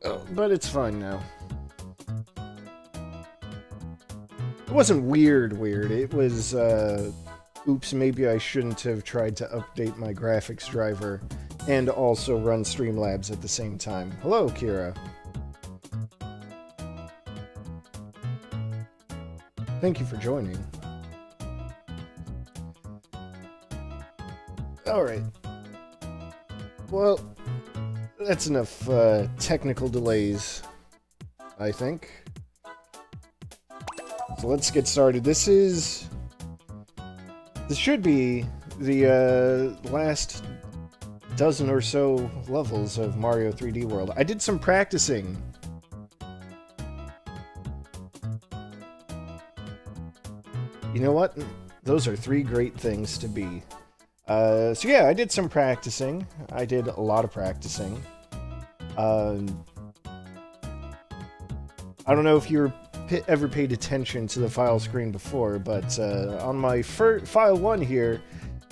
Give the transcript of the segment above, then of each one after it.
But it's fine now. It wasn't weird. It was, oops, maybe I shouldn't have tried to update my graphics driver and also run Streamlabs at the same time. Hello, Kira. Thank you for joining. Alright. Well, that's enough technical delays, I think. So let's get started. This should be the last dozen or so levels of Mario 3D World. I did some practicing. You know what? Those are three great things to be. So yeah, I did some practicing. I did a lot of practicing. I don't know if you ever paid attention to the file screen before, but on my file 1 here,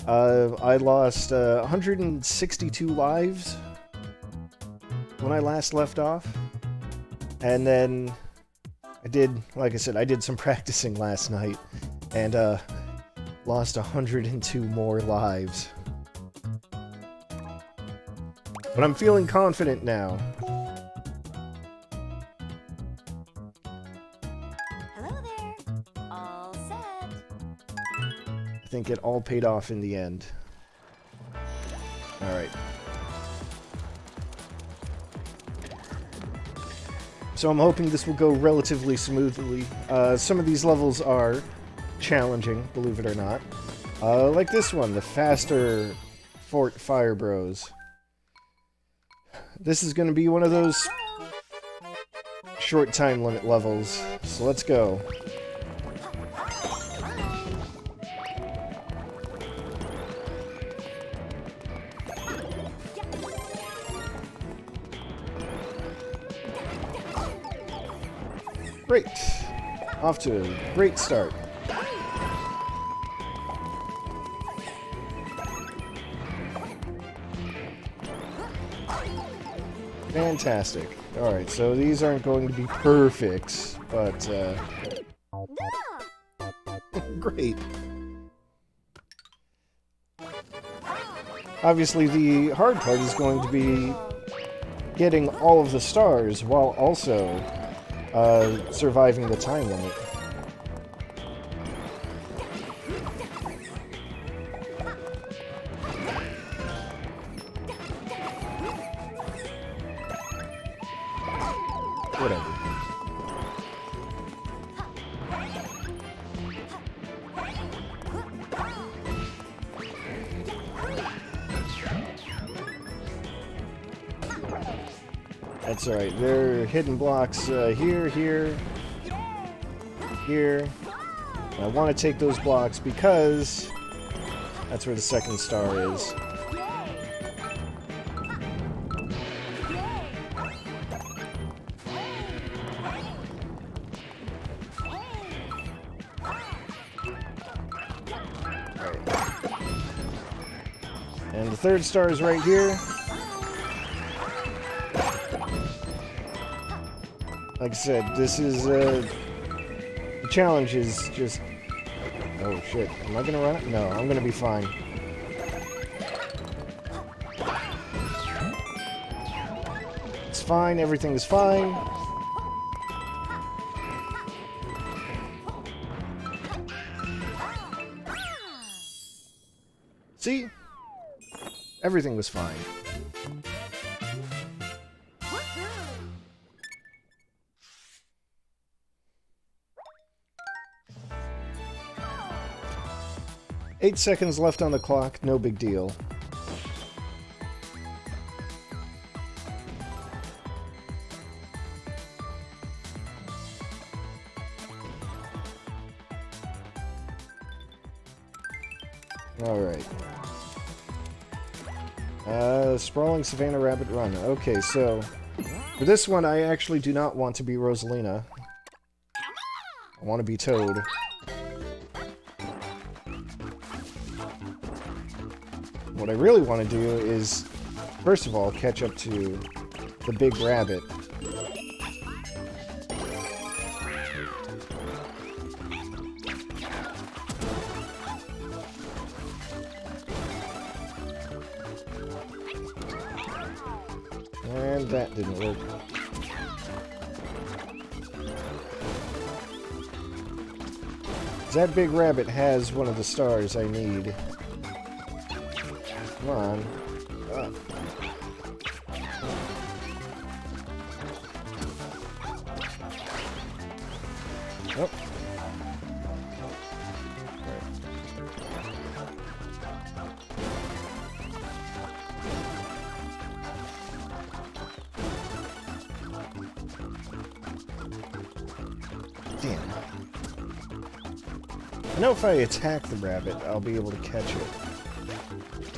I lost 162 lives when I last left off. And then I did, like I said, I did some practicing last night, and lost 102 more lives. But I'm feeling confident now. Hello there. All set. I think it all paid off in the end. Alright. So I'm hoping this will go relatively smoothly. Some of these levels are challenging, believe it or not. Like this one, the faster Fort Fire Bros. This is going to be one of those short time limit levels, so let's go. Great! Off to a great start. Fantastic. Alright, so these aren't going to be perfect, but, great. Obviously, the hard part is going to be getting all of the stars while also surviving the time limit. Whatever. That's alright. There are hidden blocks here, here, here. And I want to take those blocks because that's where the second star is. And the third star is right here. Like I said, this is, the challenge is just... Oh shit, am I gonna run it? No, I'm gonna be fine. It's fine, everything is fine. See? Everything was fine. Eight seconds left on the clock, no big deal. Alright. Sprawling Savannah Rabbit Run. Okay, so... For this one, I actually do not want to be Rosalina. I want to be Toad. What I really want to do is, first of all, catch up to the big rabbit. And that didn't work. That big rabbit has one of the stars I need. Come on. Oh. Damn. I know if I attack the rabbit, I'll be able to catch it.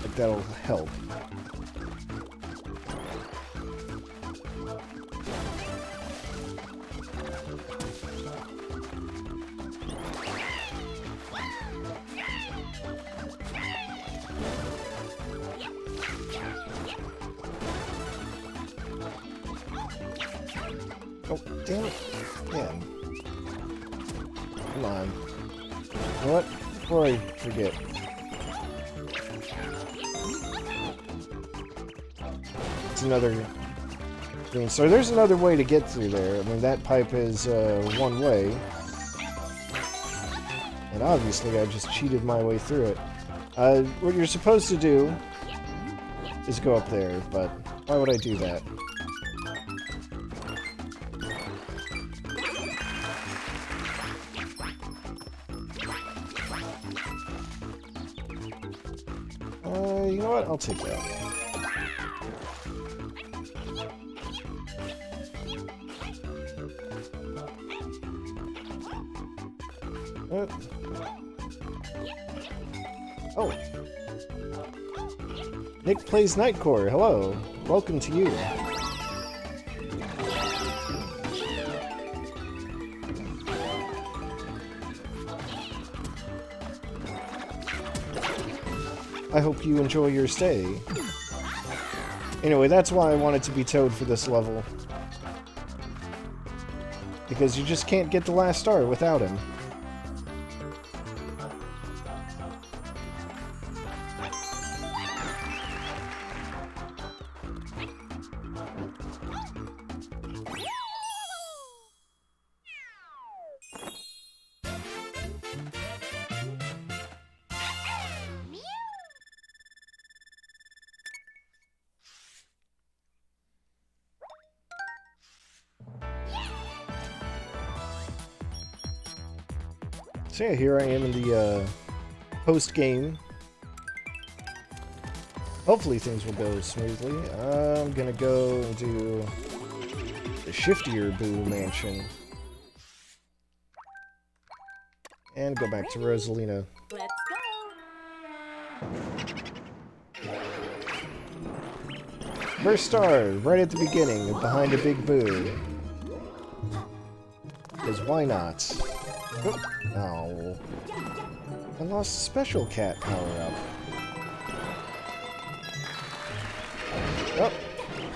Like, that'll help. Oh, damn it. Yeah. Come on. You know what? Before I forget. It's another green star. There's another way to get through there. I mean, that pipe is one way. And obviously I just cheated my way through it. What you're supposed to do is go up there, but why would I do that? You know what? I'll take that. Oh. Nick plays Nightcore. Hello. Welcome to you. I hope you enjoy your stay. Anyway, that's why I wanted to be Toad for this level. Because you just can't get the last star without him. So yeah, here I am in the post-game. Hopefully things will go smoothly. I'm gonna go and do the Shiftier Boo Mansion. And go back to Rosalina. Let's go. First star, right at the beginning, behind a big boo. Because why not? Oh. I lost a special cat power-up. Oh,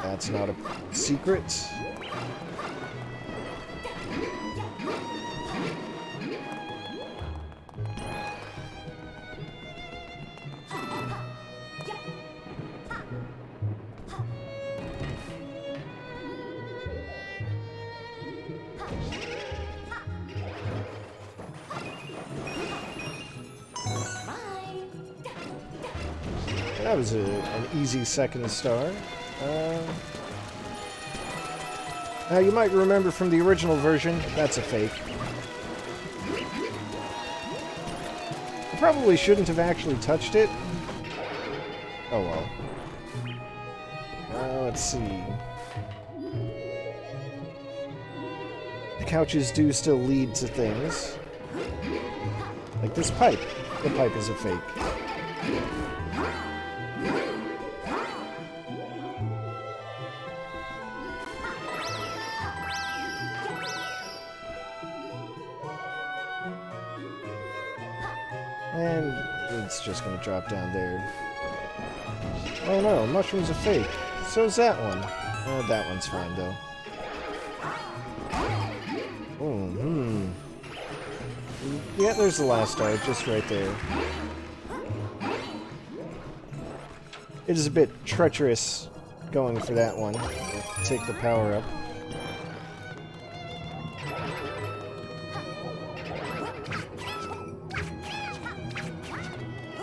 that's not a secret. That was an easy second star. Now you might remember from the original version, that's a fake. I probably shouldn't have actually touched it. Oh well. Let's see. The couches do still lead to things. Like this pipe. The pipe is a fake. And it's just gonna drop down there. Oh no, mushroom's a fake. So's that one. That one's fine though. Yeah, there's the last star, just right there. It is a bit treacherous going for that one. take the power up.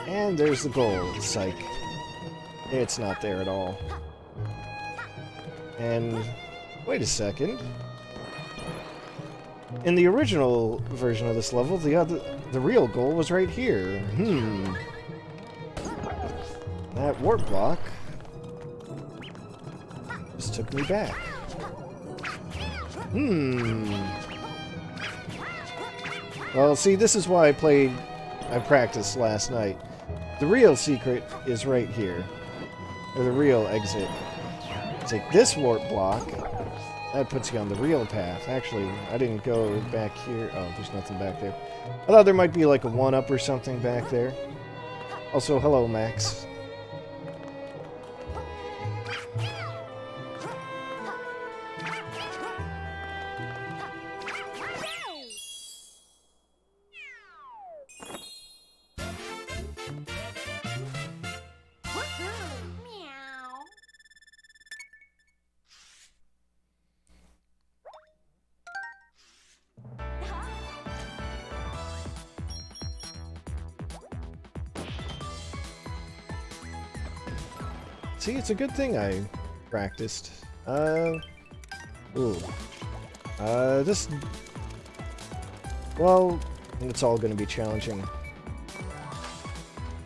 And there's the goal. Psych. It's not there at all. And wait a second. In the original version of this level, the real goal was right here. That warp block just took me back. Well, see, this is why I practiced last night. The real secret is right here. Or the real exit. Take this warp block. That puts you on the real path. Actually, I didn't go back here. Oh, there's nothing back there. I thought there might be like a 1-up or something back there. Also, hello, Max. See, it's a good thing I practiced. This... Well, it's all gonna be challenging.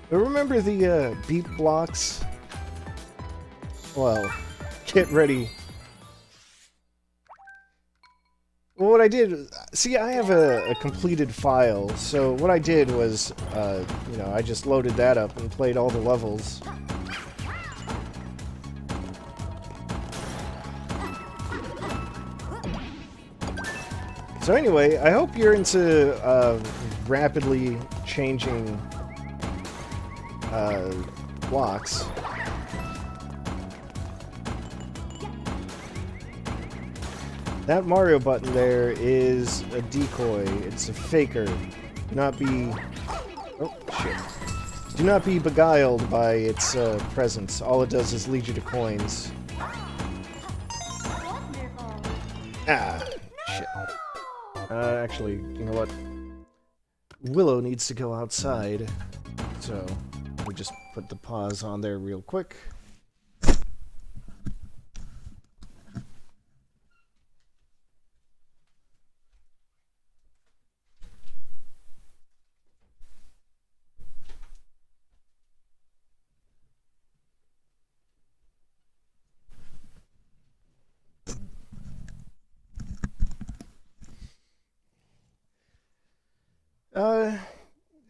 But remember the, beat blocks? Well, get ready. Well, what I did... See, I have a completed file, so what I did was, you know, I just loaded that up and played all the levels. So anyway, I hope you're into rapidly changing blocks. That Mario button there is a decoy. It's a faker. Do not be... Oh, shit. Do not be beguiled by its presence. All it does is lead you to coins. Ah, shit. Actually, you know what? Willow needs to go outside, so we just put the pause on there real quick.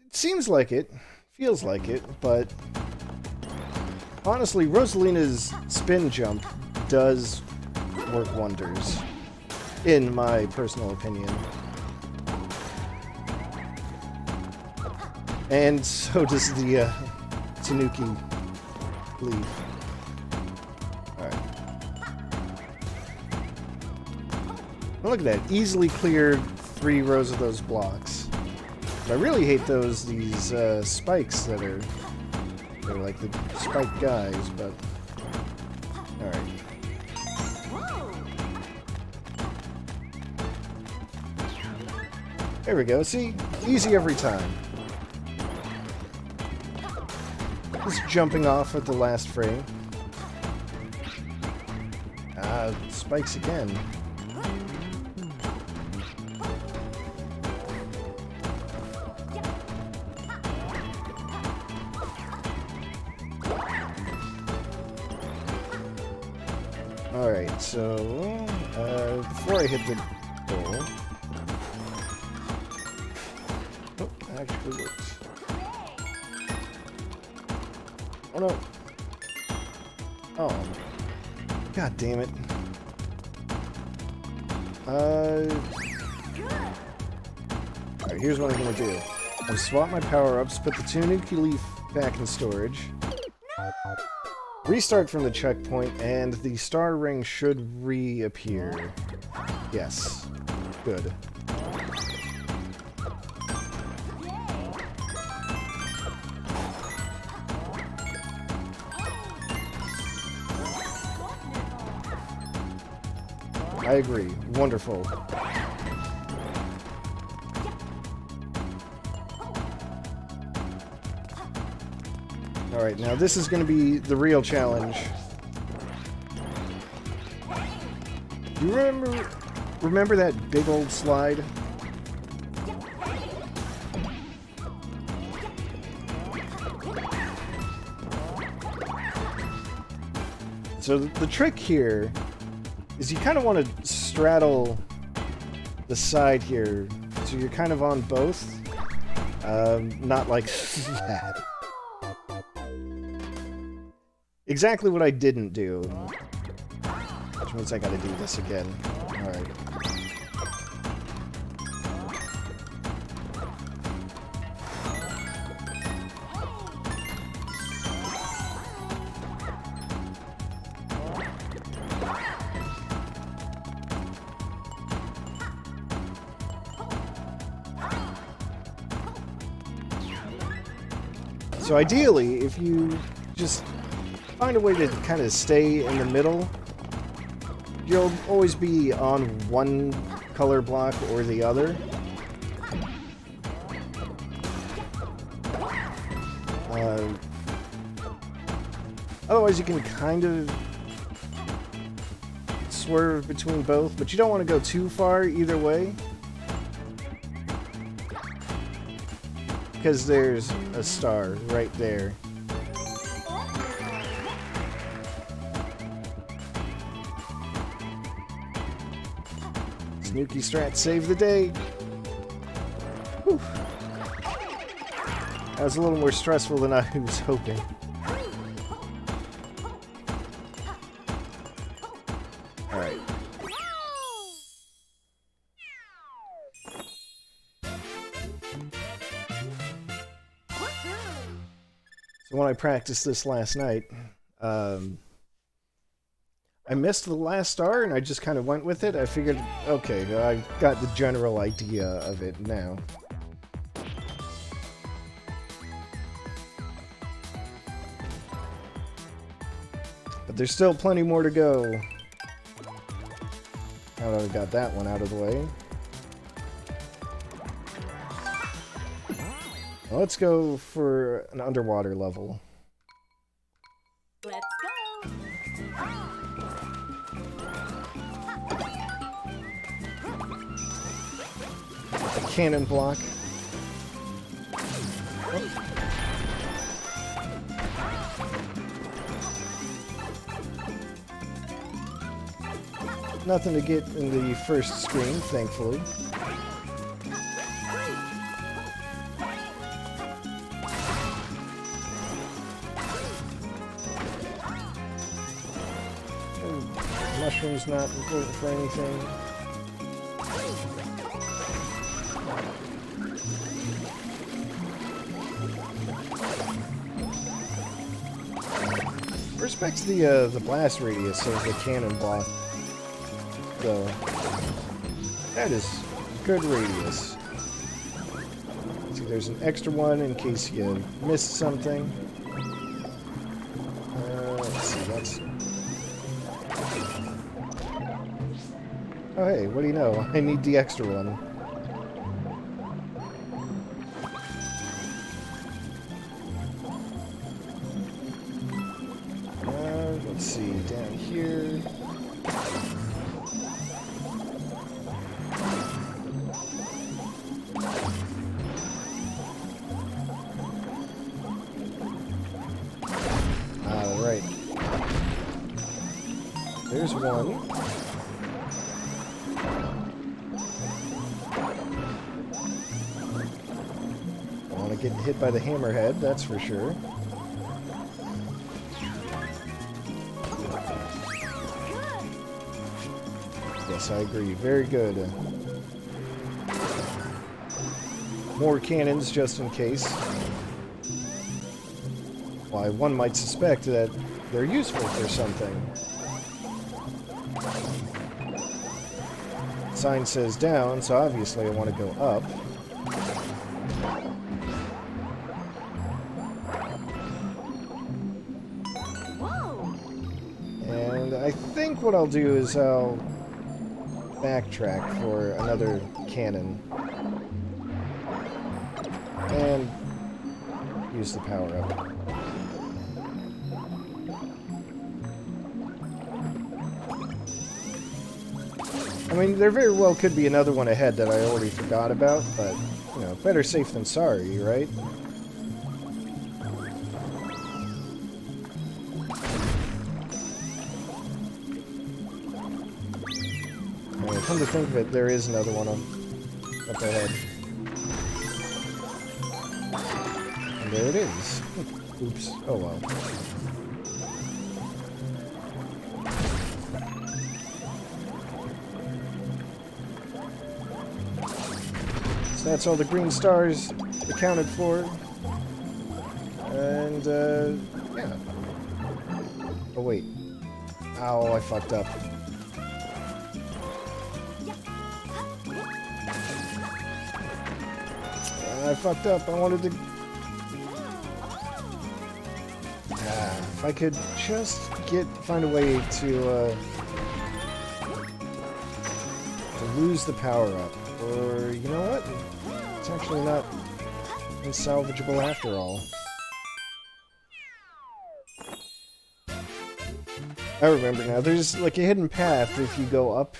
It seems like it, feels like it, but honestly, Rosalina's spin jump does work wonders, in my personal opinion. And so does the Tanuki leaf. Alright. Well, look at that, easily cleared 3 rows of those blocks. I really hate these spikes that are... They're like the spike guys, but... Alright. There we go, see? Easy every time. Just jumping off at the last frame. Ah, spikes again. Alright, so, before I hit the goal... Oh, that actually works. Oh no! Oh. God damn it. Alright, here's what I'm gonna do. I'm gonna swap my power-ups, put the Tanuki leaf back in storage. Restart from the checkpoint, and the star ring should reappear. Yes. Good. I agree. Wonderful. Alright, now this is going to be the real challenge. You remember that big old slide? So the trick here is you kind of want to straddle the side here, so you're kind of on both. Not like that. Exactly what I didn't do. Which means I gotta do this again. Alright. So ideally, if you just find a way to kind of stay in the middle, you'll always be on one color block or the other. Otherwise, you can kind of swerve between both, but you don't want to go too far either way, because there's a star right there. Snooky Strat saved the day. Whew. That was a little more stressful than I was hoping. Alright. So when I practiced this last night, I missed the last star and I just kind of went with it. I figured, okay, I got the general idea of it now. But there's still plenty more to go. Now that I got that one out of the way. Well, let's go for an underwater level. Let's go. A cannon block. Nothing to get in the first screen, thankfully. Mushroom's not important for anything. Respects the blast radius of the cannon block, though. That is good radius. See, there's an extra one in case you missed something. Let's see, that's... Oh hey, what do you know? I need the extra one. Let's see, down here. Alright. There's one. I want to get hit by the hammerhead, that's for sure. Yes, I agree. Very good. More cannons, just in case. Why, one might suspect that they're useful for something. Sign says down, so obviously I want to go up. Whoa. And I think what I'll do is I'll backtrack for another cannon. And use the power-up. I mean, there very well could be another one ahead that I already forgot about, but, you know, better safe than sorry, right? Anyway, come to think of it, there is another one up ahead. And there it is. Oops. Oh well. So that's all the green stars accounted for. And, yeah. Oh, wait. Ow, I fucked up. I fucked up. I wanted to... if I could just find a way to lose the power-up. Or, you know what? It's actually not unsalvageable after all. I remember now. There's like a hidden path if you go up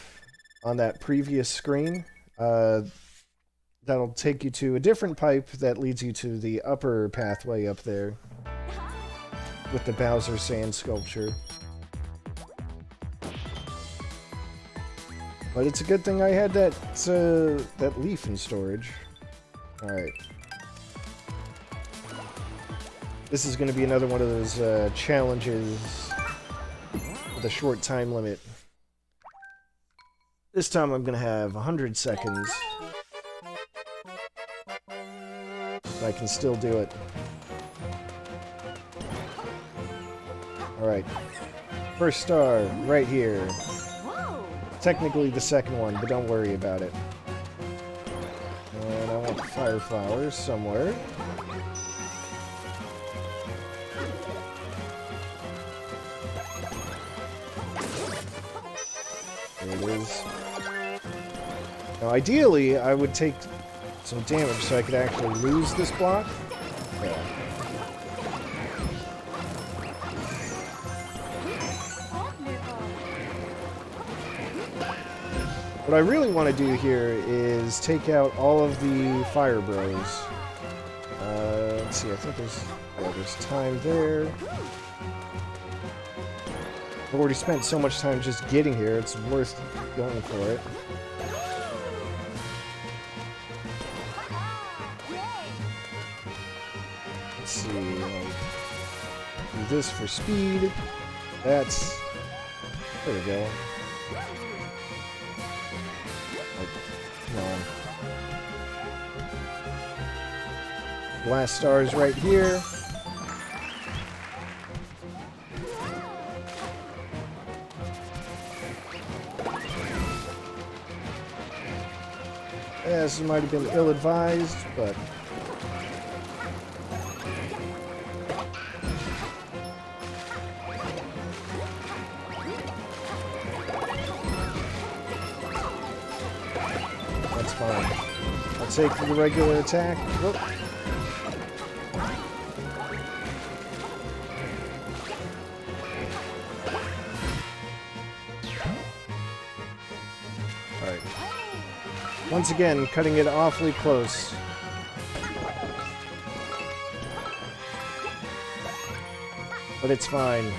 on that previous screen. That'll take you to a different pipe that leads you to the upper pathway up there with the Bowser sand sculpture. But it's a good thing I had that leaf in storage. Alright. This is going to be another one of those challenges with a short time limit. This time I'm going to have 100 seconds. I can still do it. Alright. First star, right here. Technically the second one, but don't worry about it. And I want fire flowers somewhere. There it is. Now ideally, I would take some damage so I could actually lose this block. Yeah. What I really want to do here is take out all of the Fire Bros. Let's see, I think there's time there. I've already spent so much time just getting here, it's worth going for it. Let's see, do this for speed. That's... there we go. Come on. Blast stars right here. Yeah, this might have been ill-advised, but... that's fine. I'll take the regular attack. Whoop. Alright. Once again, cutting it awfully close. But it's fine.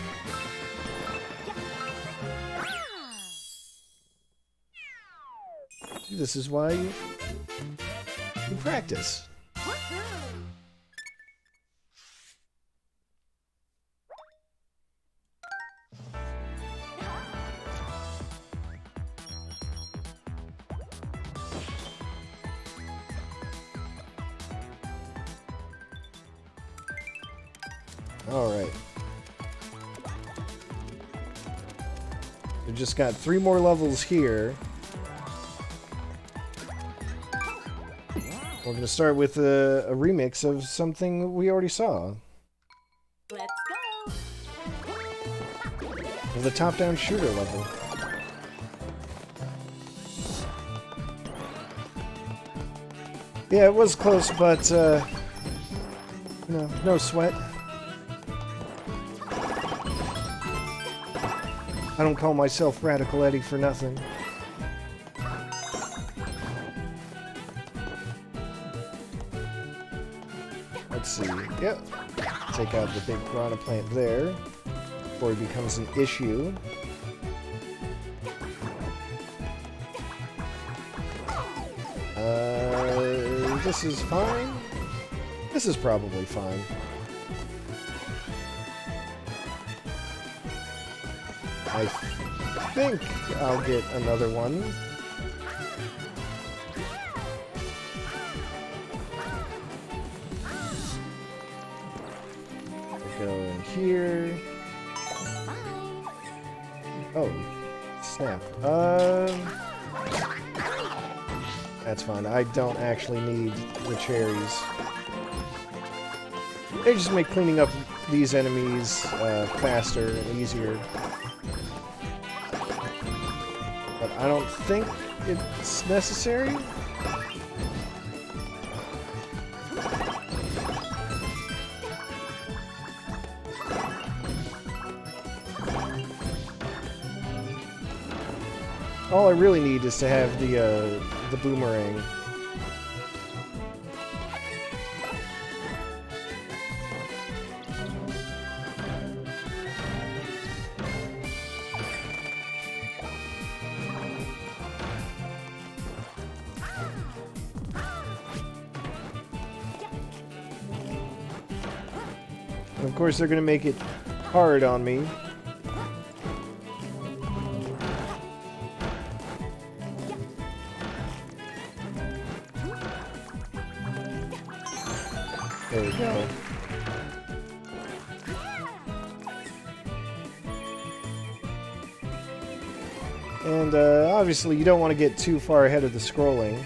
This is why you practice. All right. We've just got 3 more levels here. We're going to start with a remix of something we already saw. Let's go. The top-down shooter level. Yeah, it was close, but, no sweat. I don't call myself Radical Eddie for nothing. Let's see. Yep. Take out the big piranha plant there before it becomes an issue. This is fine. This is probably fine. I think I'll get another one. Go in here. Oh, snap. That's fine. I don't actually need the cherries. They just make cleaning up these enemies faster and easier. But I don't think it's necessary. All I really need is to have the boomerang. And of course, they're going to make it hard on me. There we go. And obviously you don't want to get too far ahead of the scrolling.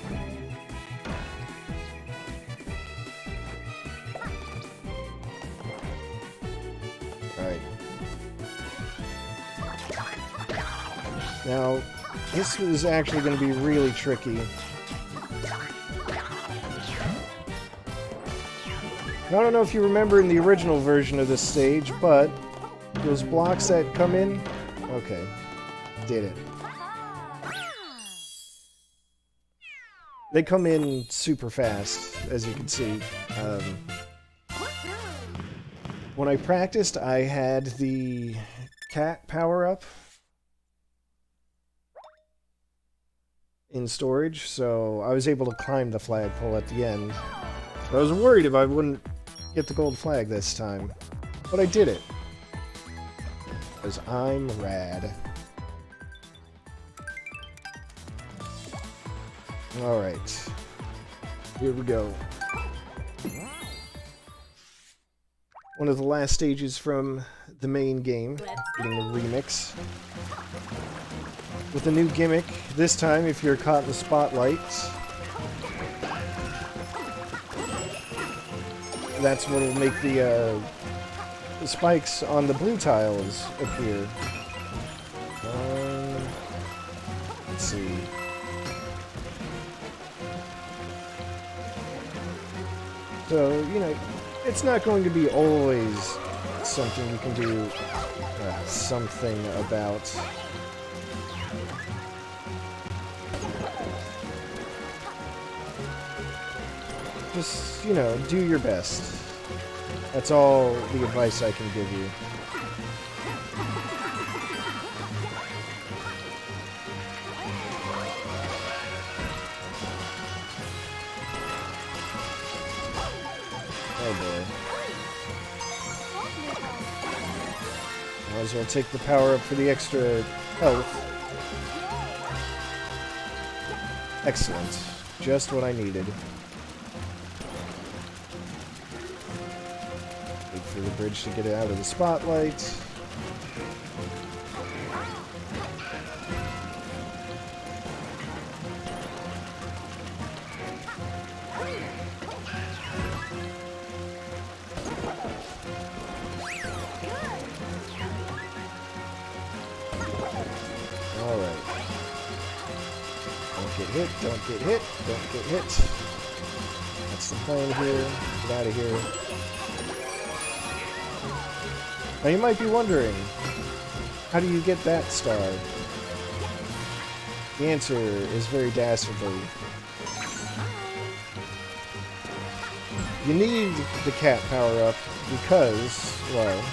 Alright. Now, this is actually going to be really tricky. I don't know if you remember in the original version of this stage, but those blocks that come in... Okay. Did it. They come in super fast, as you can see. When I practiced, I had the cat power-up in storage, so I was able to climb the flagpole at the end. I was worried if I wouldn't get the gold flag this time, but I did it. Because I'm rad. Alright. Here we go. One of the last stages from the main game, getting the remix. With a new gimmick, this time if you're caught in the spotlight, that's what will make the spikes on the blue tiles appear. Let's see. So, you know, it's not going to be always something you can do something about. Just, you know, do your best. That's all the advice I can give you. Oh boy. Might as well take the power up for the extra health. Excellent. Just what I needed. Wait for the bridge to get it out of the spotlight. Alright. Don't get hit, don't get hit, don't get hit. the plan here. Get out of here. Now you might be wondering, how do you get that star? The answer is very dastardly. You need the cat power-up because, well,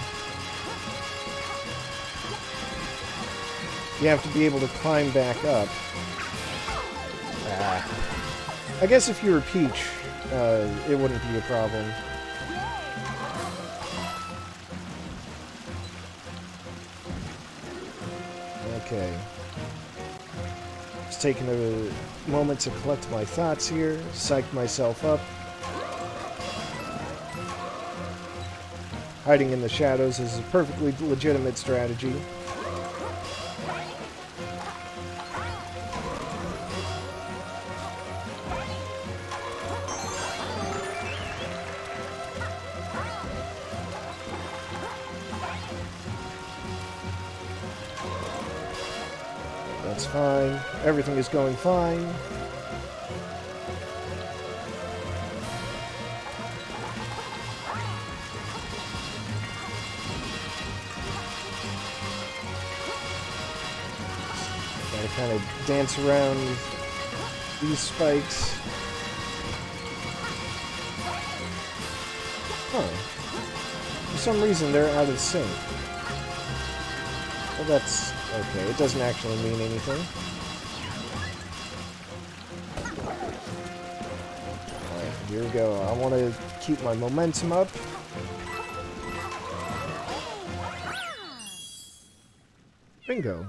you have to be able to climb back up. I guess if you were Peach, it wouldn't be a problem. Okay. Just taking a moment to collect my thoughts here, psych myself up. Hiding in the shadows is a perfectly legitimate strategy. That's fine. Everything is going fine. Gotta kind of dance around these spikes. Huh. For some reason, they're out of sync. Well, that's okay. It doesn't actually mean anything. Alright, here we go. I want to keep my momentum up. Bingo.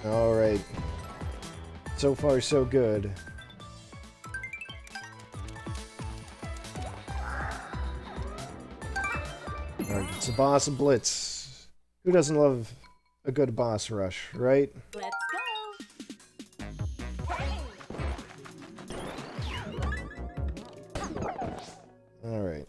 Alright. So far, so good. Alright, it's a boss of Blitz. Who doesn't love a good boss rush, right? Let's go. Alright.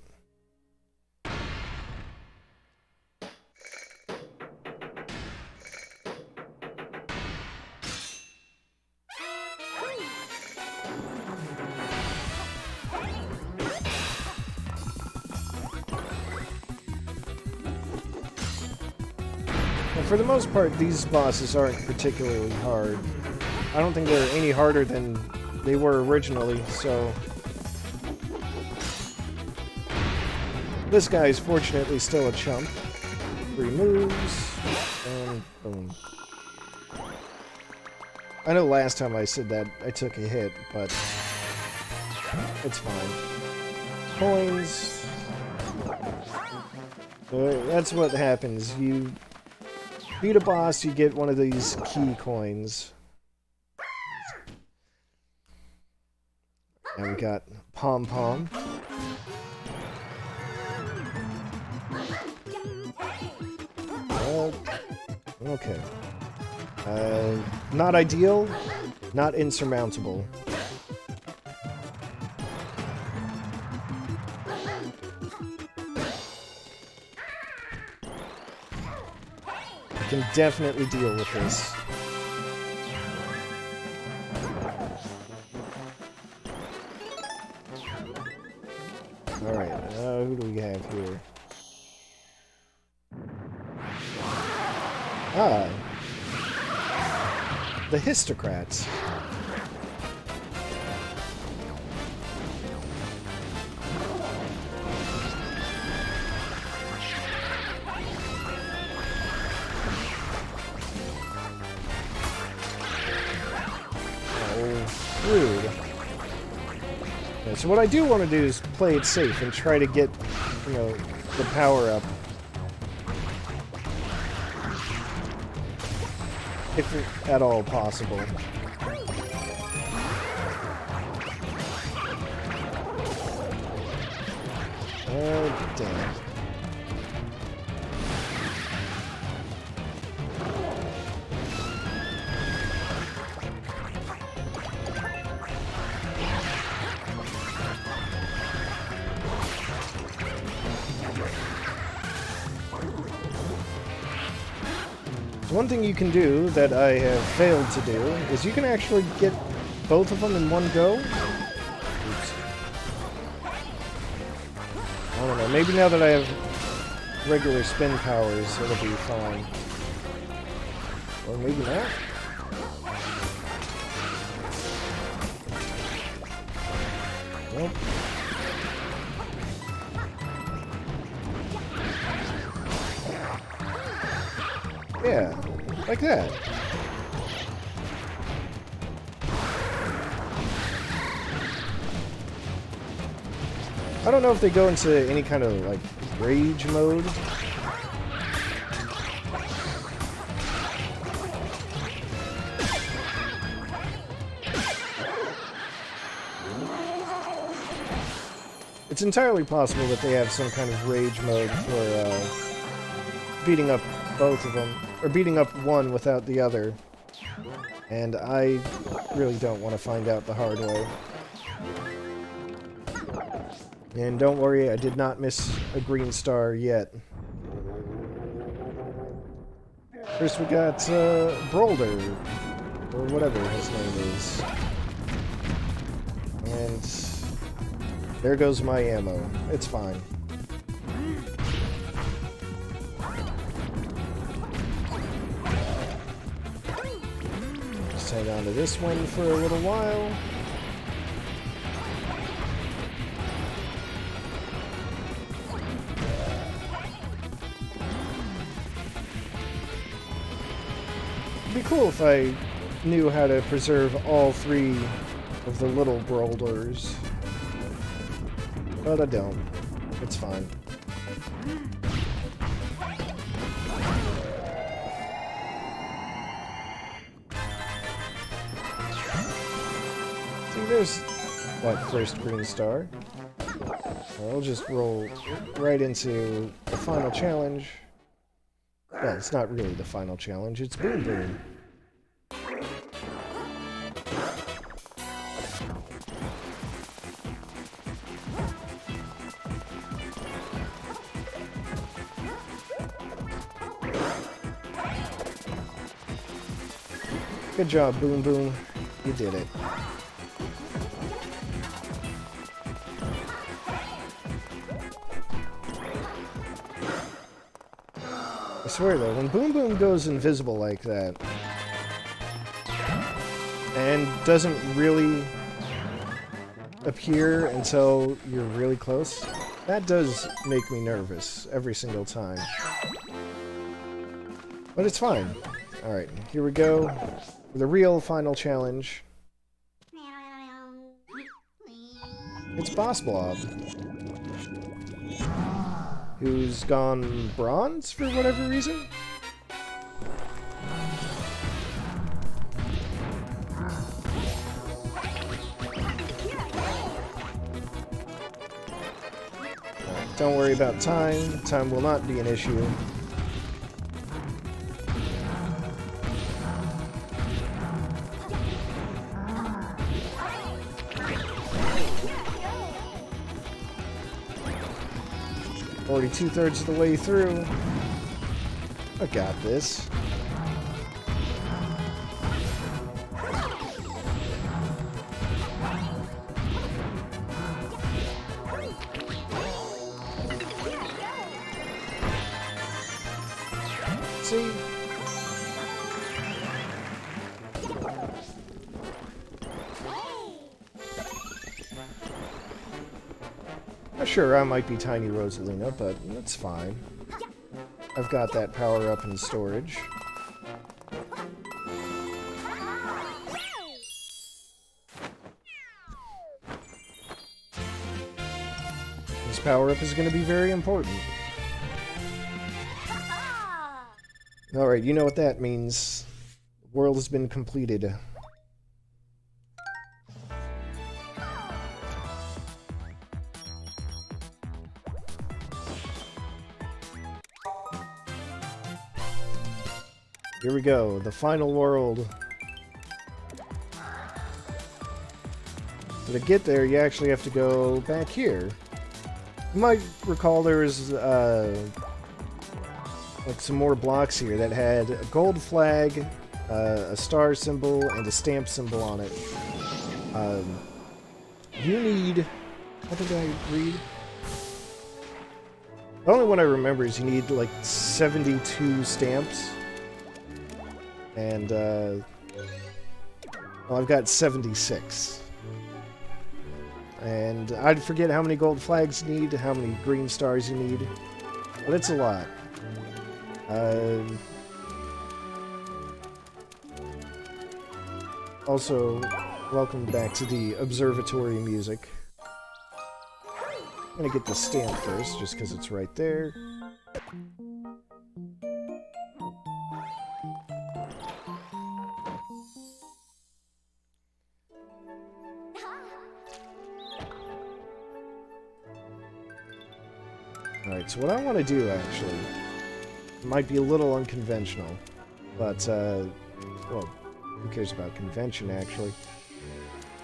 For the most part, these bosses aren't particularly hard. I don't think they're any harder than they were originally, so... This guy is fortunately still a chump. 3 moves, and boom. I know last time I said that I took a hit, but... it's fine. Coins... that's what happens. You... beat a boss, you get one of these key coins. Now we got Pom Pom. Okay. Not ideal, not insurmountable. I can definitely deal with this. Alright, who do we have here? Ah! The Histocrats. Rude. Okay, so what I do want to do is play it safe and try to get, you know, the power up. If at all possible. Oh, damn. One thing you can do that I have failed to do is you can actually get both of them in one go. Oops. I don't know, maybe now that I have regular spin powers, it'll be fine. Or maybe not. Nope. Yeah, like that. I don't know if they go into any kind of, like, rage mode. It's entirely possible that they have some kind of rage mode for beating up both of them, or beating up one without the other. And I really don't want to find out the hard way. And don't worry, I did not miss a green star yet. First we got Brolder, or whatever his name is. And there goes my ammo. It's fine. Just hang on to this one for a little while. It'd be cool if I knew how to preserve all three of the little Brolders. But I don't. It's fine. See, there's what, first green star. I'll just roll right into the final challenge. Well, it's not really the final challenge, it's Boom Boom. Good job, Boom Boom. You did it. I swear though, when Boom Boom goes invisible like that, and doesn't really appear until you're really close, that does make me nervous every single time. But it's fine. Alright, here we go. The real final challenge. It's Boss Blob, who's gone bronze for whatever reason. Don't worry about time. Time will not be an issue. Already 2/3 of the way through. I got this. See? Sure, I might be Tiny Rosalina, but that's fine. I've got that power up in storage. This power up is going to be very important. Alright, you know what that means. The world has been completed. Here we go, the final world. To get there, you actually have to go back here. You might recall there was like some more blocks here that had a gold flag, a star symbol, and a stamp symbol on it. You need... What did I read? The only one I remember is you need like 72 stamps. And, well, I've got 76. And I'd forget how many gold flags you need, how many green stars you need. But it's a lot. Also, welcome back to the observatory music. I'm gonna get the stamp first, just because it's right there. Alright, so what I want to do, actually, might be a little unconventional, but, well, who cares about convention, actually?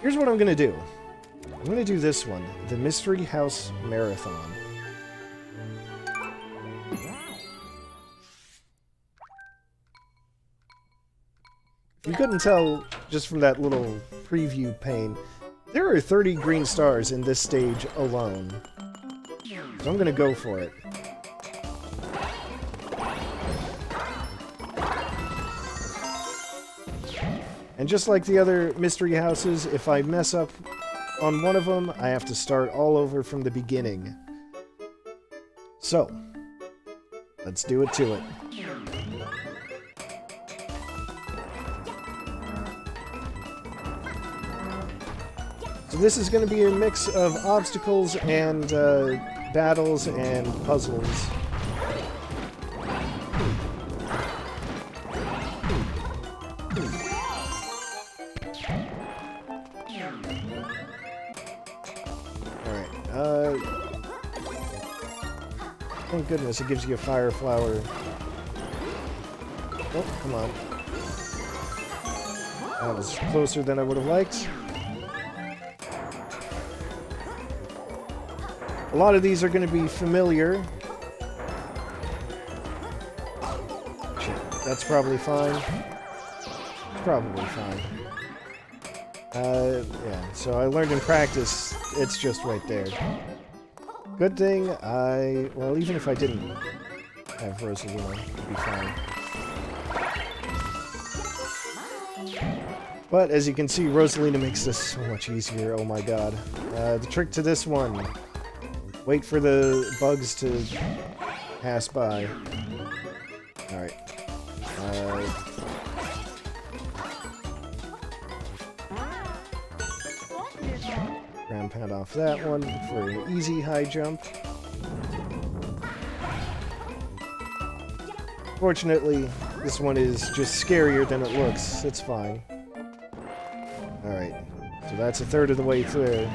Here's what I'm gonna do. I'm gonna do this one, the Mystery House Marathon. If you couldn't tell just from that little preview pane, there are 30 green stars in this stage alone. So I'm gonna go for it. And just like the other mystery houses, if I mess up on one of them, I have to start all over from the beginning. So, let's do it to it. So this is going to be a mix of obstacles and battles and puzzles. Thank goodness it gives you a fire flower. Oh, come on. That was closer than I would have liked. A lot of these are going to be familiar. That's probably fine. Probably fine. Yeah, so I learned in practice, it's just right there. Good thing well, even if I didn't have Rosalina, it'd be fine. But as you can see, Rosalina makes this so much easier, oh my god. The trick to this one, wait for the bugs to pass by. Alright. Ground pound off that one for an easy high jump. Fortunately, this one is just scarier than it looks. It's fine. Alright, so that's a third of the way through.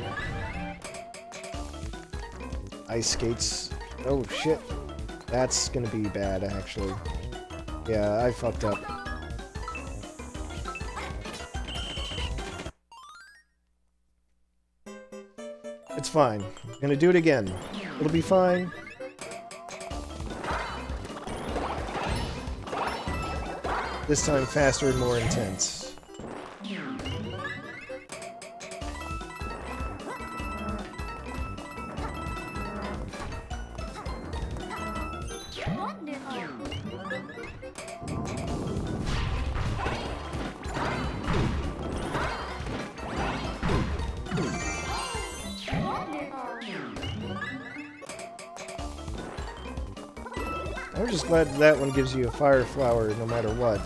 Ice skates. Oh shit. That's gonna be bad, actually. Yeah, I fucked up. It's fine. I'm gonna do it again. It'll be fine. This time faster and more intense. I'm just glad that one gives you a fire flower no matter what.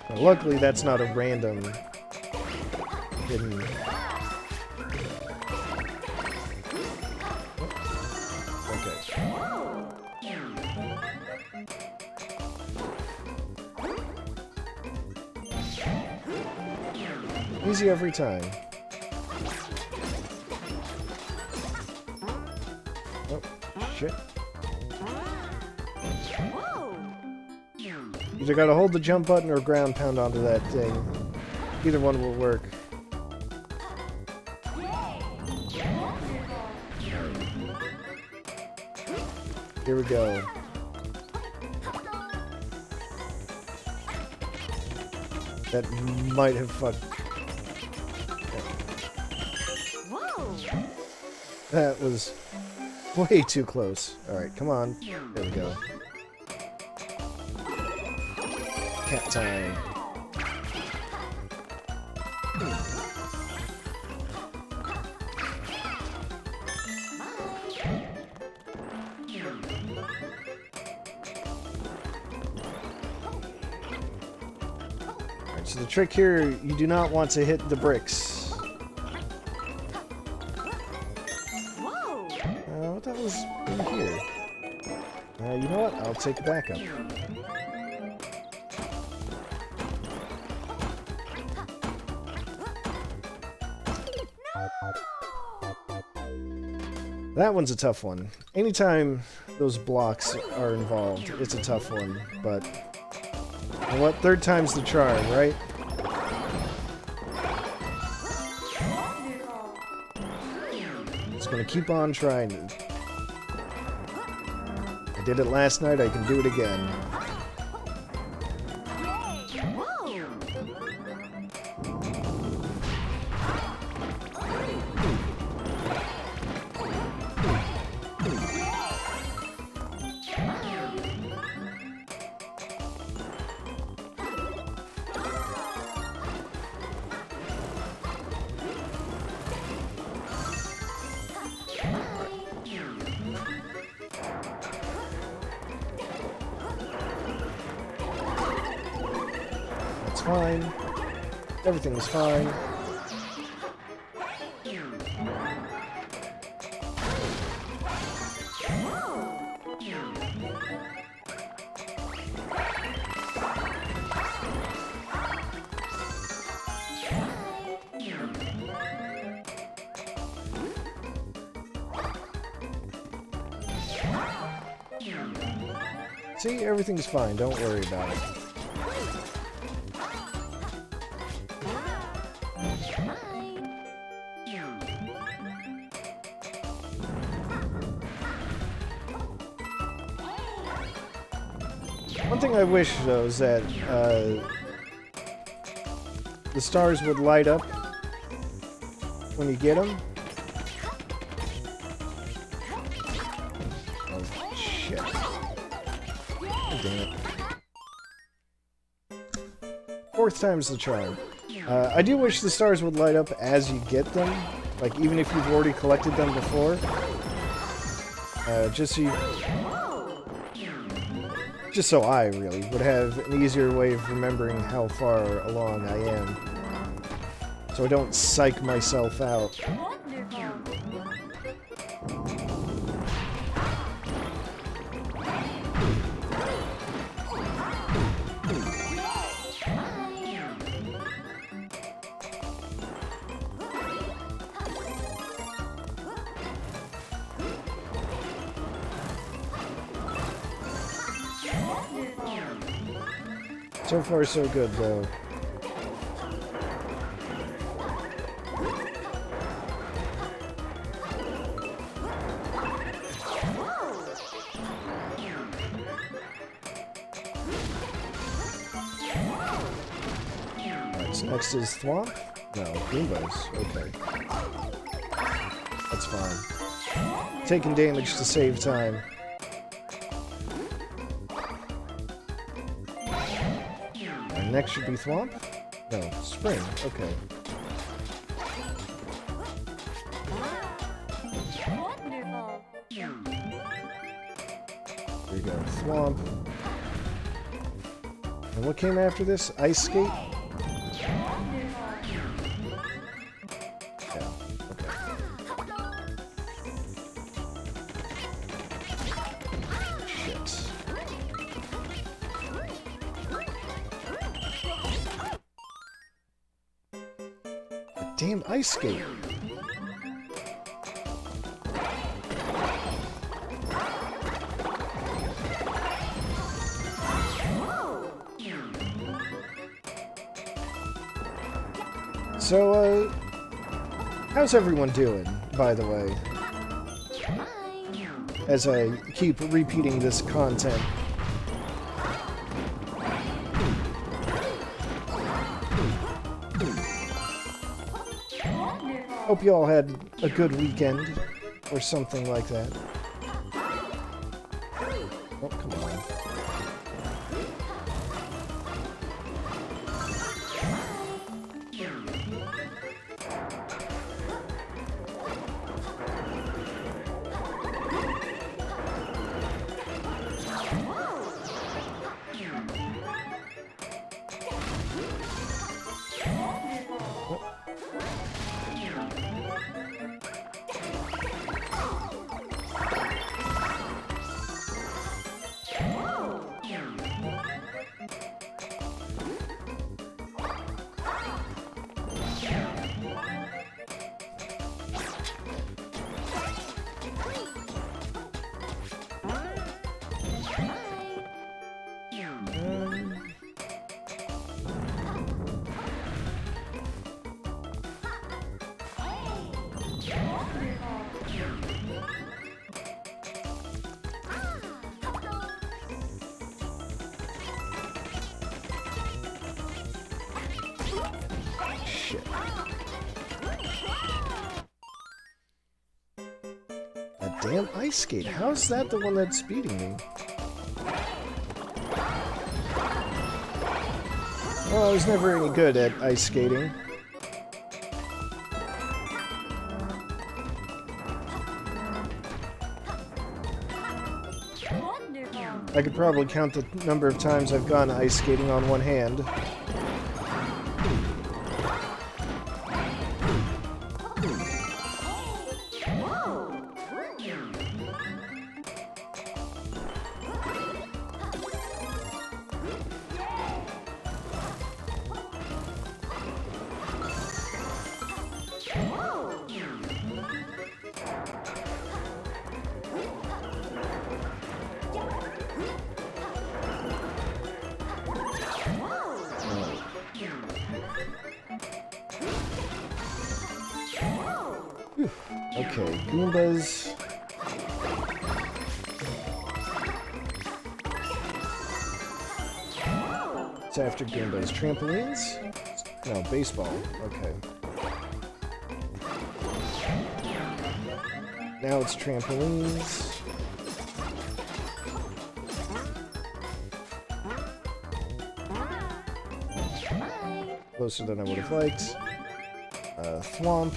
Now, luckily, that's not a random hidden. Easy every time. Shit. Whoa! Either gotta hold the jump button or ground pound onto that thing. Either one will work. Here we go. That might have fucked. Whoa! That was way too close. Alright, come on. There we go. Cat time. Alright, so the trick here, you do not want to hit the bricks. Whoa! What the hell is in here? You know what? I'll take backup. That one's a tough one. Anytime those blocks are involved, it's a tough one, but... You know what? Third time's the charm, right? Just gonna keep on trying to... I did it last night, I can do it again. That's fine. Everything is fine. See, everything's fine. Don't worry about it. One thing I wish, though, is that the stars would light up when you get them. Oh, shit. God damn it. Fourth time's the charm. I do wish the stars would light up as you get them, like even if you've already collected them before. Just so I really would have an easier way of remembering how far along I am. So I don't psych myself out. So far, so good, though. Alright, so next is Thwomp? No, Goombas. Okay. That's fine. Taking damage to save time. Next should be Thwomp? No, Spring. Okay. Wonderful. Here we go. Thwomp. And what came after this? Ice Skate? Yeah. Okay. Shit. Damn Ice Skate. So, how's everyone doing, by the way? As I keep repeating this content. Hope you all had a good weekend, or something like that. Oh, come on. Shit. A damn ice skate. How's that the one that's beating me? Well, I was never any good at ice skating. I could probably count the number of times I've gone ice skating on one hand. Whew. Okay, Goombas. It's after Goombas. Trampolines? No, baseball. Okay. Now it's trampolines. Closer than I would have liked. Thwomp.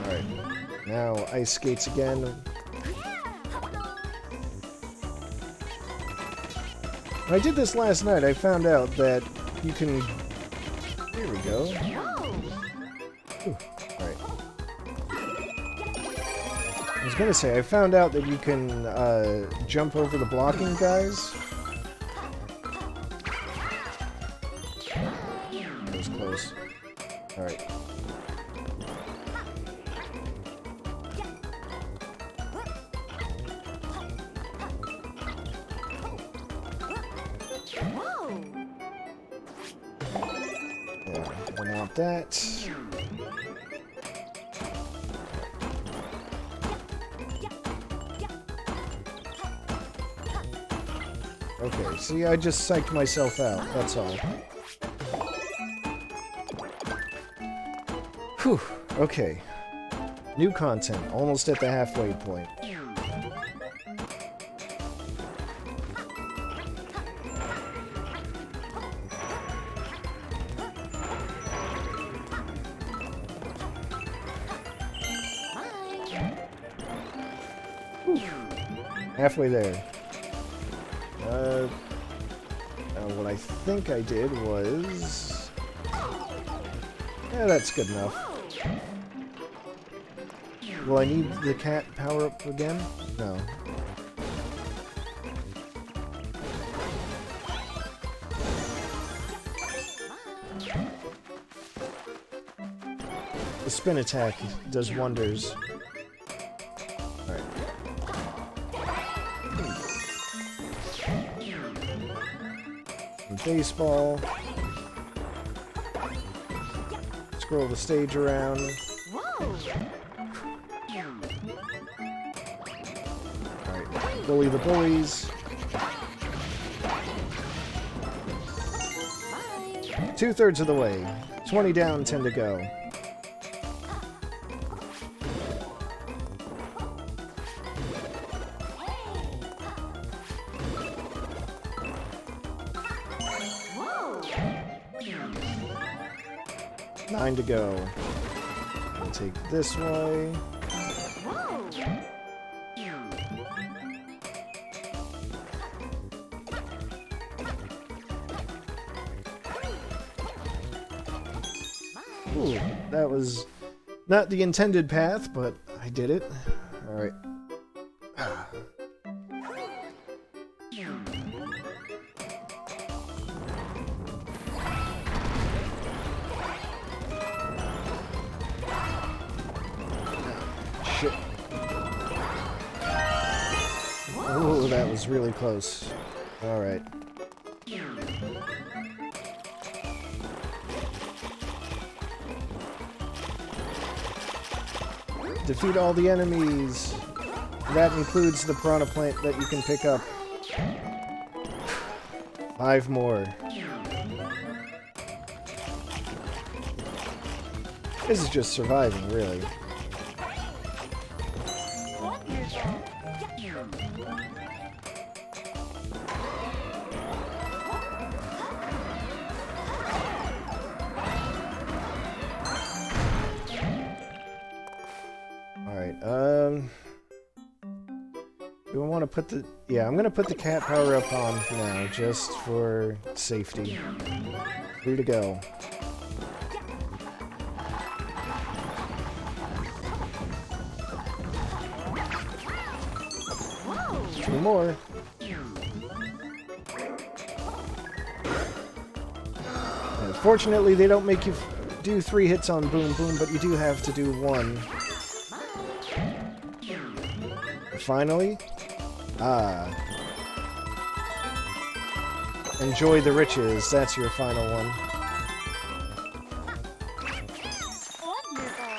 Alright. Now ice skates again. When I did this last night, I found out that you can... Here we go. Alright. I was gonna say, I found out that you can jump over the blocking guys. That was close. Alright. Yeah, I don't want that. Okay, see, I just psyched myself out, that's all. Whew, okay. New content, almost at the halfway point. Whew. Halfway there. What I think I did was... Yeah, that's good enough. Will I need the cat power-up again? No. The spin attack does wonders. Alright. baseball. Scroll the stage around. Whoa! Alright, bully the bullies. Bye! 2/3 of the way. 20 down, 10 to go. Whoa! 9 to go. I'll take this way. Whoa! Ooh, that was not the intended path, but I did it. Alright. Shit. Oh, that was really close. Alright. Defeat all the enemies. That includes the piranha plant that you can pick up. 5 more. This is just surviving, really. Do I want to put the... Yeah, I'm going to put the cat power up on now, just for safety. 3 to go. Whoa! 2 more. Fortunately, they don't make you do 3 hits on Boom Boom, but you do have to do 1. Finally. Enjoy the riches. That's your final one. Wonderful!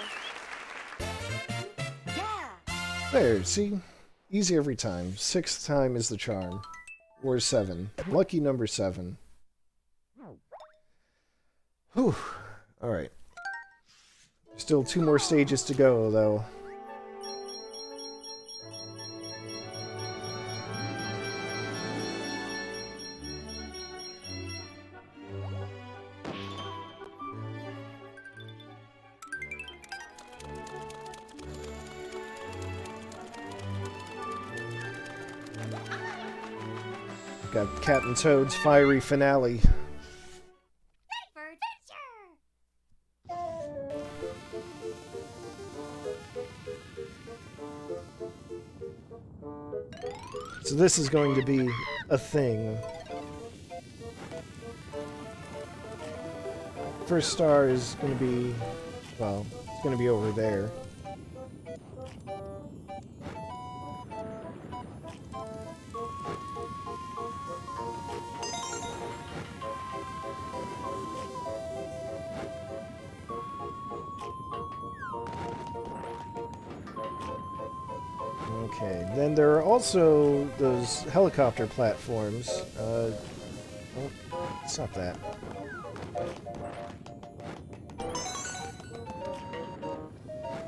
Yeah! There, see? Easy every time. 6th time is the charm. Or 7. Lucky number 7. Whew. Alright. Still 2 more stages to go, though. Got Captain Toad's fiery finale. For adventure! So this is going to be a thing. First star is going to be... well, it's going to be over there. Okay, then there are also those helicopter platforms. Oh, it's not that.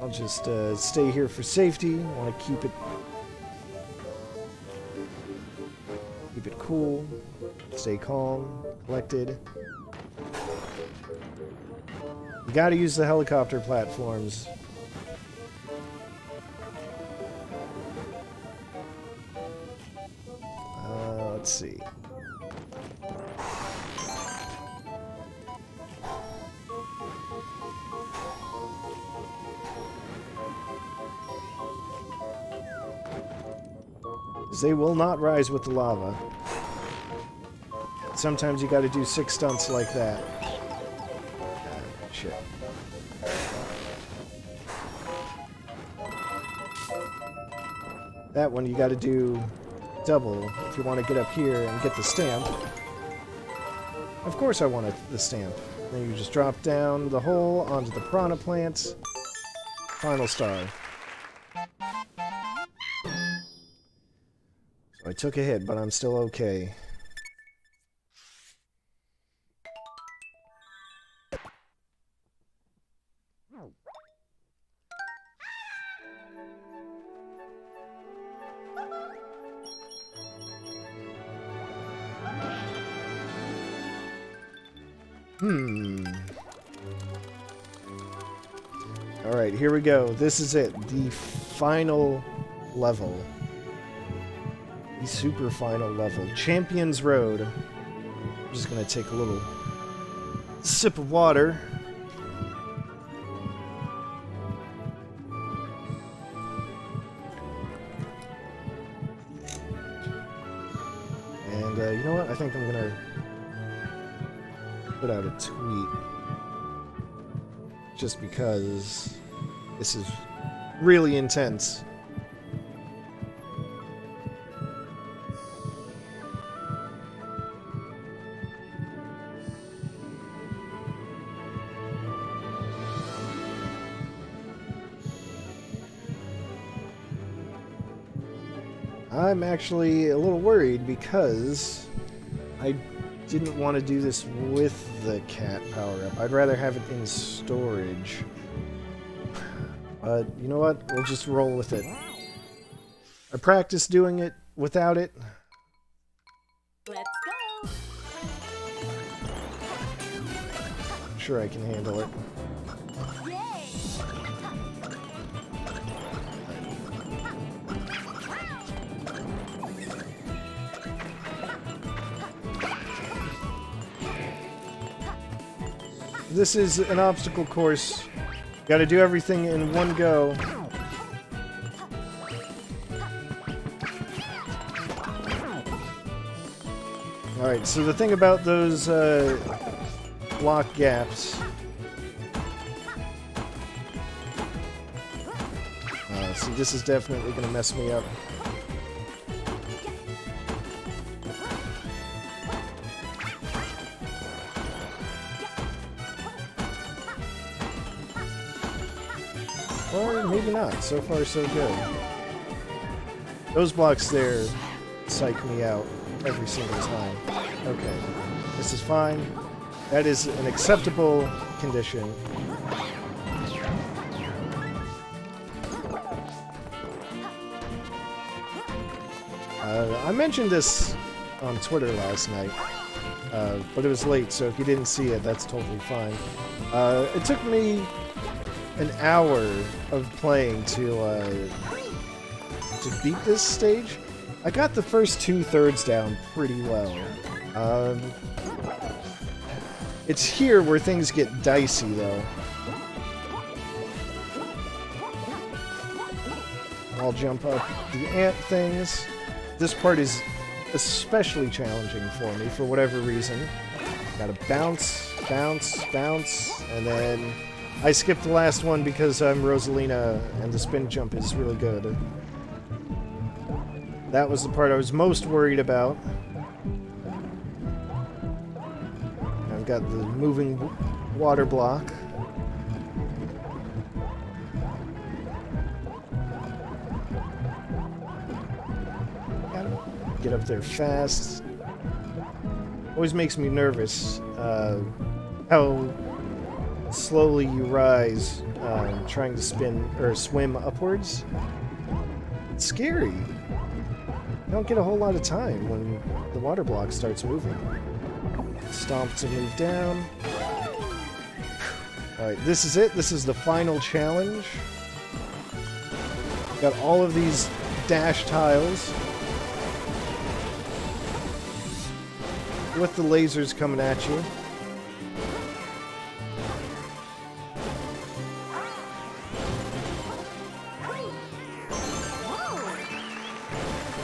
I'll just stay here for safety. I want to keep it cool, stay calm, collected. You gotta use the helicopter platforms. Let's see. They will not rise with the lava. Sometimes you gotta do 6 stunts like that. Shit. That one you gotta do double if you want to get up here and get the stamp. Of course I want the stamp. Then you just drop down the hole onto the piranha plants. Final star. So I took a hit, but I'm still okay. Alright, here we go. This is it. The final level. The super final level. Champions Road. I'm just gonna take a little sip of water. And you know what? I think I'm gonna put out a tweet. Just because this is really intense. I'm actually a little worried because I didn't want to do this with the cat power-up. I'd rather have it in storage. But you know what? We'll just roll with it. I practiced doing it without it. Let's go. I'm sure I can handle it. Yay. This is an obstacle course. Got to do everything in one go. Alright, so the thing about those block gaps... see, this is definitely going to mess me up. Or maybe not. So far, so good. Those blocks there psych me out every single time. Okay. This is fine. That is an acceptable condition. I mentioned this on Twitter last night, but it was late, so if you didn't see it, that's totally fine. It took me an hour of playing to beat this stage. I got the first 2/3 down pretty well. It's here where things get dicey, though. I'll jump up the ant things. This part is especially challenging for me for whatever reason. Gotta bounce, bounce, bounce, and then I skipped the last one because I'm Rosalina and the spin jump is really good. That was the part I was most worried about. I've got the moving water block. Gotta get up there fast. Always makes me nervous how slowly you rise trying to spin or swim upwards. It's scary. You don't get a whole lot of time when the water block starts moving. Stomp to move down. Alright, this is it. This is the final challenge. Got all of these dash tiles with the lasers coming at you.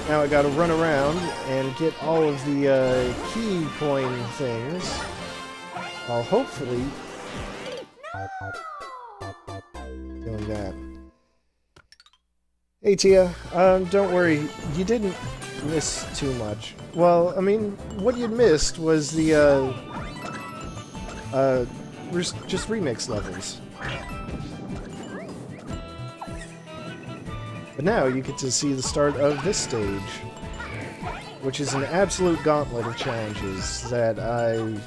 Now I gotta run around and get all of the key coin things, while hopefully doing that. Hey Tia, don't worry, you didn't miss too much. Well, I mean, what you missed was the just remix levels. But now you get to see the start of this stage, which is an absolute gauntlet of challenges that I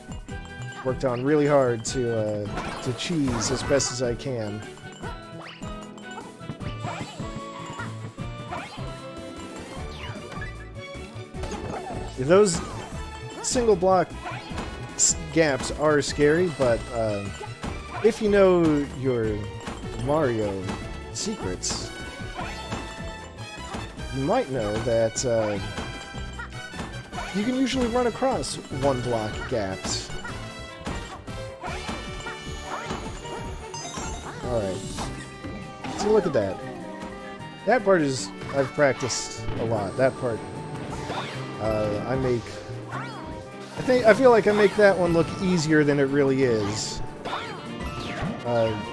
worked on really hard to cheese as best as I can. Those single block gaps are scary, but if you know your Mario secrets, you might know that you can usually run across one block gaps. Alright. So look at that. That part is... I've practiced a lot. That part... I feel like I make that one look easier than it really is.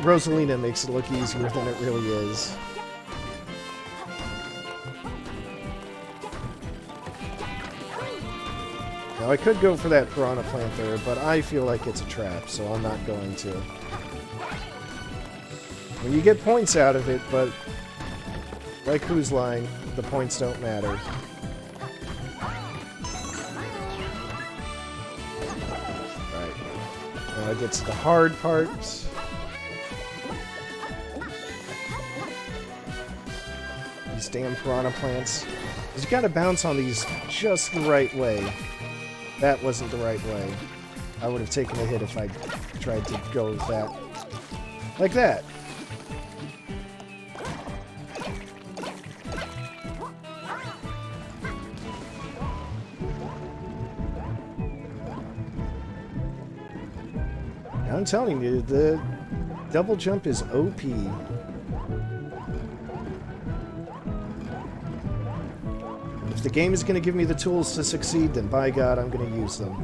Rosalina makes it look easier than it really is. Now I could go for that Piranha Plant there, but I feel like it's a trap, so I'm not going to. Well, you get points out of it, but like Whose Line, the points don't matter. Now it gets to the hard parts. These damn Piranha Plants. You gotta bounce on these just the right way. That wasn't the right way. I would have taken a hit if I tried to go with that. Like that. I'm telling you, the double jump is OP. If the game is going to give me the tools to succeed, then by God, I'm going to use them.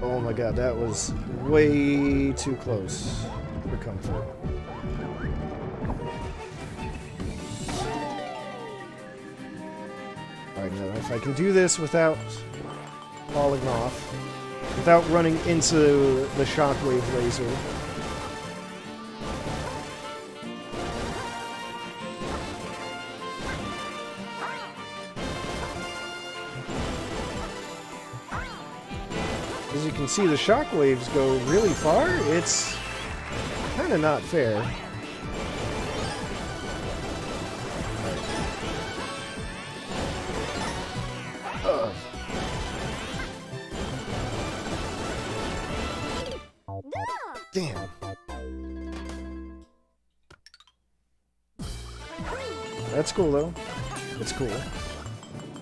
Oh my God, that was way too close for comfort. Alright, now if I can do this without falling off, without running into the shockwave laser. As you can see, the shockwaves go really far. It's kind of not fair. Damn. That's cool, though. It's cool.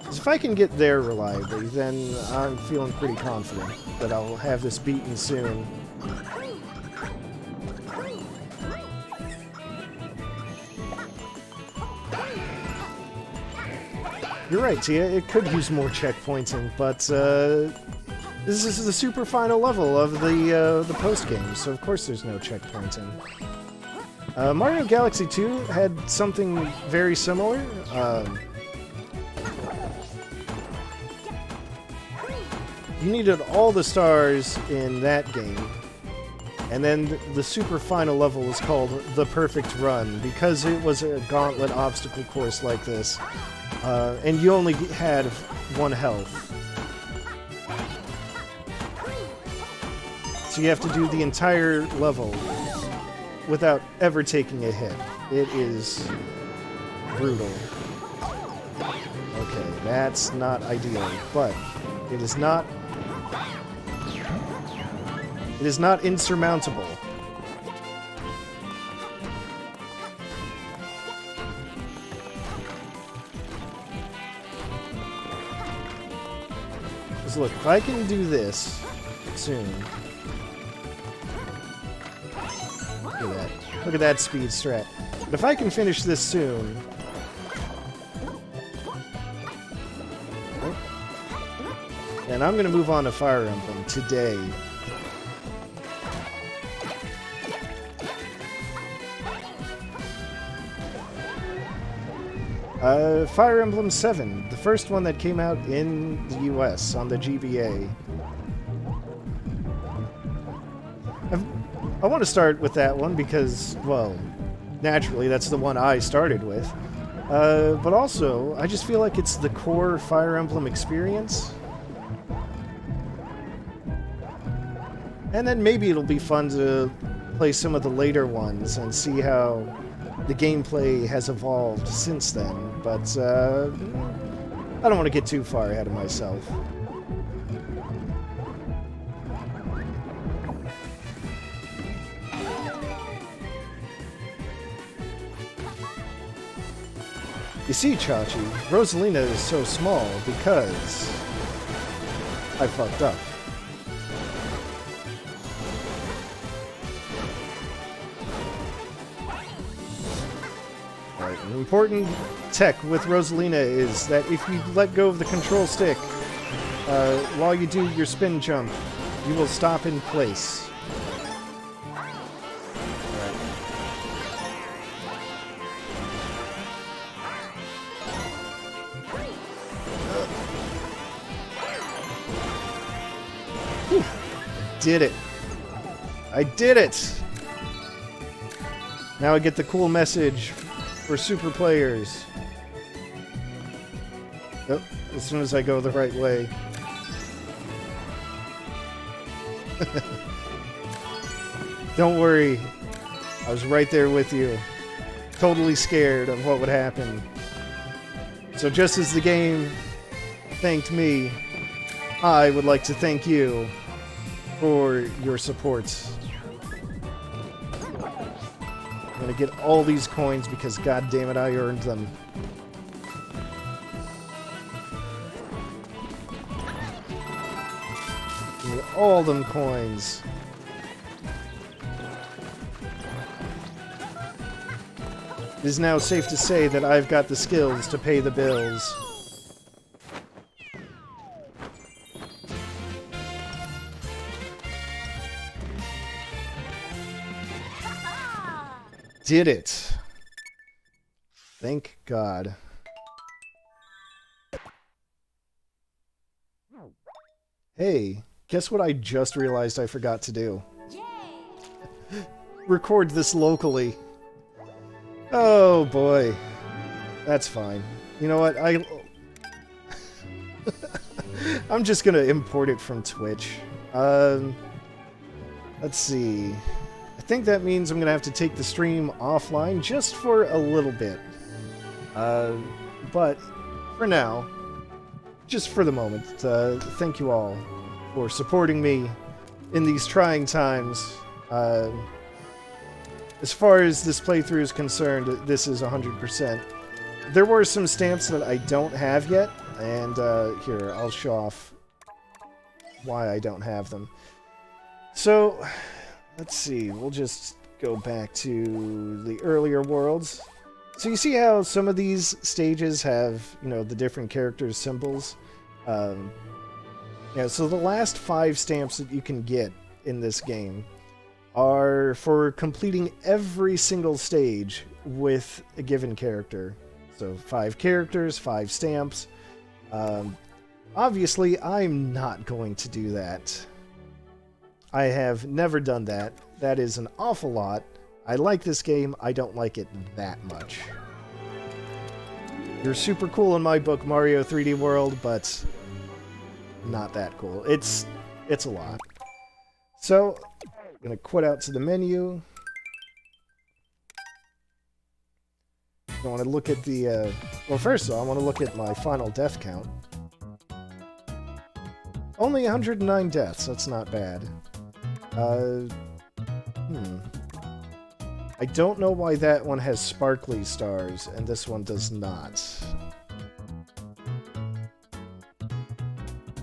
If I can get there reliably, then I'm feeling pretty confident that I'll have this beaten soon. You're right, Tia, it could use more checkpointing, but this is the super final level of the post-game, so of course there's no checkpointing. Mario Galaxy 2 had something very similar. You needed all the stars in that game, and then the super final level was called The Perfect Run, because it was a gauntlet obstacle course like this, and you only had one health. So you have to do the entire level without ever taking a hit. It is brutal. Okay, that's not ideal, but it is not insurmountable. Because look, if I can do this soon. Look at that. Look at that speed strat. But if I can finish this soon. And I'm going to move on to Fire Emblem today. Fire Emblem 7, the first one that came out in the US on the GBA. I want to start with that one because, well, naturally that's the one I started with. But also, I just feel like it's the core Fire Emblem experience. And then maybe it'll be fun to play some of the later ones and see how the gameplay has evolved since then. But I don't want to get too far ahead of myself. You see, Chachi, Rosalina is so small because I fucked up. Alright, an important tech with Rosalina is that if you let go of the control stick while you do your spin jump, you will stop in place. Did it. I did it! Now I get the cool message for super players. Oh, as soon as I go the right way. Don't worry. I was right there with you. Totally scared of what would happen. So just as the game thanked me, I would like to thank you for your support. I'm gonna get all these coins because god damn it, I earned them. Give me all them coins. It is now safe to say that I've got the skills to pay the bills. Did it. Thank God. Hey, guess what I just realized I forgot to do? Yay! Record this locally. Oh boy. That's fine. You know what? I'm just gonna import it from Twitch. Let's see. I think that means I'm gonna have to take the stream offline just for a little bit. But for now, just for the moment, thank you all for supporting me in these trying times. As far as this playthrough is concerned, this is 100%. There were some stamps that I don't have yet, and here, I'll show off why I don't have them. So, let's see, we'll just go back to the earlier worlds. So you see how some of these stages have, you know, the different characters' symbols? Yeah, so the last 5 stamps that you can get in this game are for completing every single stage with a given character. So 5 characters, 5 stamps. Obviously, I'm not going to do that. I have never done that. That is an awful lot. I like this game, I don't like it that much. You're super cool in my book, Mario 3D World, but not that cool. It's a lot. So, I'm gonna quit out to the menu. I want to look at the, well, first of all, I want to look at my final death count. Only 109 deaths, that's not bad. I don't know why that one has sparkly stars, and this one does not.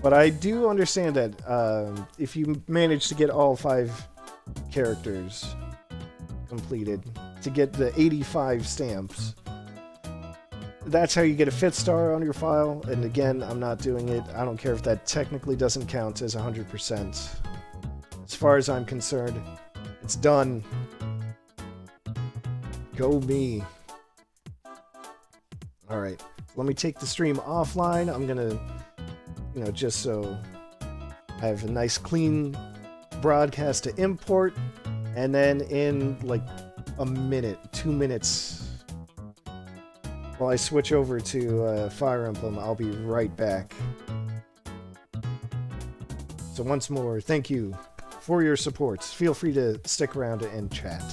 But I do understand that if you manage to get all 5 characters completed, to get the 85 stamps, that's how you get a 5th star on your file. And again, I'm not doing it. I don't care if that technically doesn't count as 100%. As far as I'm concerned, it's done. Go me. All right, let me take the stream offline. I'm gonna, just so I have a nice clean broadcast to import, and then in like a minute, 2 minutes, while I switch over to Fire Emblem, I'll be right back. So once more, thank you for your support. Feel free to stick around and chat.